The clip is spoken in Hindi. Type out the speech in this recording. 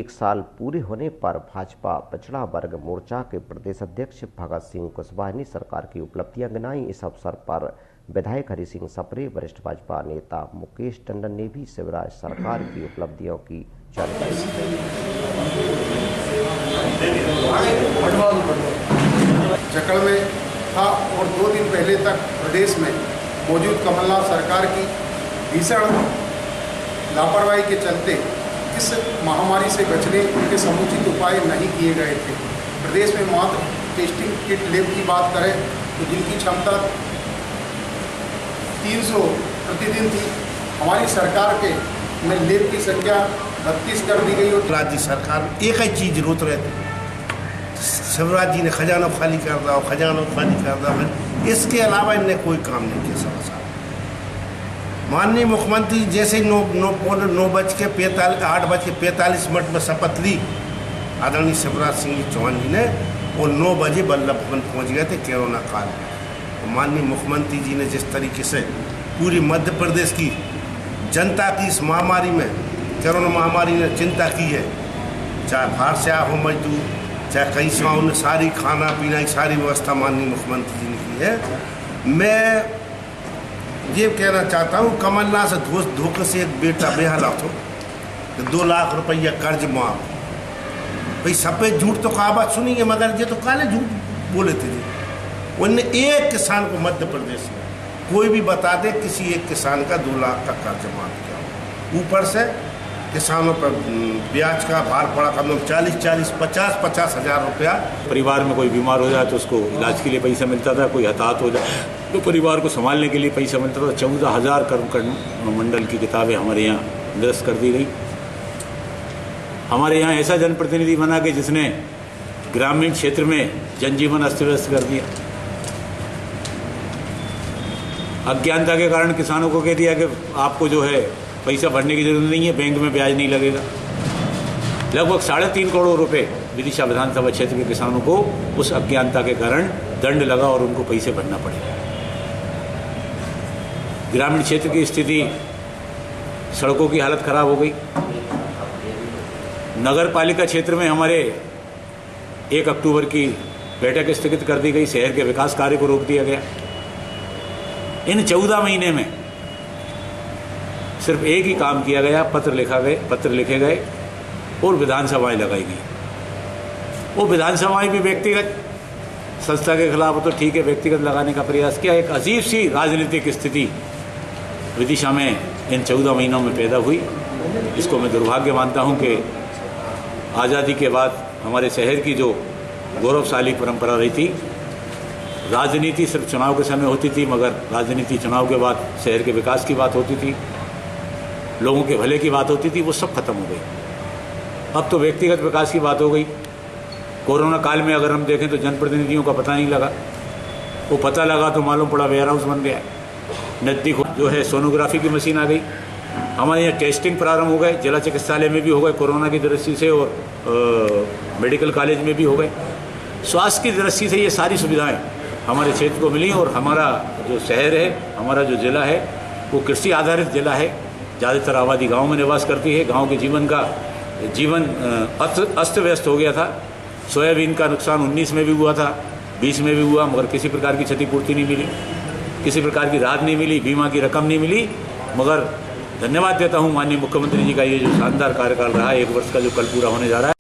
एक साल पूरे होने पर भाजपा पिछड़ा वर्ग मोर्चा के प्रदेश अध्यक्ष भगत सिंह कुशवाहा ने सरकार की उपलब्धियां गिनाई। इस अवसर पर विधायक हरि सिंह सप्रे, वरिष्ठ भाजपा नेता मुकेश टंडन ने भी शिवराज सरकार की उपलब्धियों की जानकारी दी। जकड़ में था और 2 दिन पहले तक प्रदेश में मौजूद कमलनाथ सरकार की भीषण लापरवाही के चलते इस महामारी से बचने के समुचित उपाय नहीं किए गए थे। प्रदेश में मात्र टेस्टिंग किट लैब की बात करें तो जिनकी क्षमता 300 प्रतिदिन थी, हमारी सरकार के में लैब की संख्या 32 कर दी गई। और राज्य सरकार एक ही चीज़ रोक रहे थे, शिवराज जी ने खजाना खाली कर दिया, खजाना खाली कर दिया, इसके अलावा इनने कोई काम नहीं किया। समझा माननीय मुख्यमंत्री जैसे 8:45 में शपथ ली आदरणीय शिवराज सिंह चौहान जी ने, और 9 बजे बल्लभ भवन पहुँच गए थे कोरोना काल में। माननीय मुख्यमंत्री जी ने जिस तरीके से पूरी मध्य प्रदेश की जनता की इस महामारी में, कोरोना महामारी ने चिंता की है, चाहे बाहर से आया हो मजदूर, चाहे कहीं से उन्हें सारी खाना पीना की सारी व्यवस्था माननीय मुख्यमंत्री जी ने की है। मैं ये कहना चाहता हूँ, कमलनाथ से धोखे से एक बेटा बेहालत हो तो 2 लाख रुपया कर्ज माफ। भाई सफ़ेद झूठ तो कहा बात सुनी है, मगर ये तो काले झूठ बोले थे जी। उनने एक किसान को मध्य प्रदेश में कोई भी बता दे किसी एक किसान का 2 लाख का कर्ज माफ किया। ऊपर से किसानों पर ब्याज का भार पड़ा कम 50 हज़ार रुपया। परिवार में कोई बीमार हो जाए तो उसको इलाज के लिए पैसा मिलता था, कोई हताहत हो जाए तो परिवार को संभालने के लिए पैसा मिलता था। 14,000 कर्म मंडल की किताबें हमारे यहाँ निरस्त कर दी गई। हमारे यहाँ ऐसा जनप्रतिनिधि बना कि जिसने ग्रामीण क्षेत्र में जनजीवन अस्त व्यस्त कर दिया। अज्ञानता के कारण किसानों को कह दिया कि आपको जो है पैसा भरने की जरूरत नहीं है, बैंक में ब्याज नहीं लगेगा। लगभग 3.5 करोड़ रुपए विदिशा विधानसभा क्षेत्र के किसानों को उस अज्ञानता के कारण दंड लगा और उनको पैसे भरना पड़े। ग्रामीण क्षेत्र की स्थिति, सड़कों की हालत खराब हो गई। नगर पालिका क्षेत्र में हमारे 1 अक्टूबर की बैठक स्थगित कर दी गई, शहर के विकास कार्य को रोक दिया गया। इन 14 महीने में सिर्फ एक ही काम किया गया, पत्र लिखे गए और विधानसभाएं लगाई गई। वो विधानसभाएं भी व्यक्तिगत संस्था के खिलाफ हो तो ठीक है, व्यक्तिगत लगाने का प्रयास किया। एक अजीब सी राजनीतिक स्थिति विदिशा में इन 14 महीनों में पैदा हुई। इसको मैं दुर्भाग्य मानता हूं कि आज़ादी के बाद हमारे शहर की जो गौरवशाली परंपरा रही थी, राजनीति सिर्फ चुनाव के समय होती थी, मगर राजनीति चुनाव के बाद शहर के विकास की बात होती थी, लोगों के भले की बात होती थी, वो सब खत्म हो गई। अब तो व्यक्तिगत विकास की बात हो गई। कोरोना काल में अगर हम देखें तो जनप्रतिनिधियों का पता नहीं लगा, वो पता लगा तो मालूम पड़ा वेयर हाउस बन गया। नज़दीक जो है सोनोग्राफी की मशीन आ गई। हमारे यहाँ टेस्टिंग प्रारंभ हो गए, जिला चिकित्सालय में भी हो गए कोरोना की दृष्टि से, और मेडिकल कॉलेज में भी हो गए। स्वास्थ्य की दृष्टि से ये सारी सुविधाएँ हमारे क्षेत्र को मिली। और हमारा जो शहर है, हमारा जो ज़िला है, वो कृषि आधारित ज़िला है। ज़्यादातर आबादी गांव में निवास करती है। गांव के जीवन अस्त व्यस्त हो गया था। सोयाबीन का नुकसान 19 में भी हुआ था, 20 में भी हुआ, मगर किसी प्रकार की क्षतिपूर्ति नहीं मिली, किसी प्रकार की राहत नहीं मिली, बीमा की रकम नहीं मिली। मगर धन्यवाद देता हूँ माननीय मुख्यमंत्री जी का, ये जो शानदार कार्यकाल रहा, 1 वर्ष का जो कल पूरा होने जा रहा है।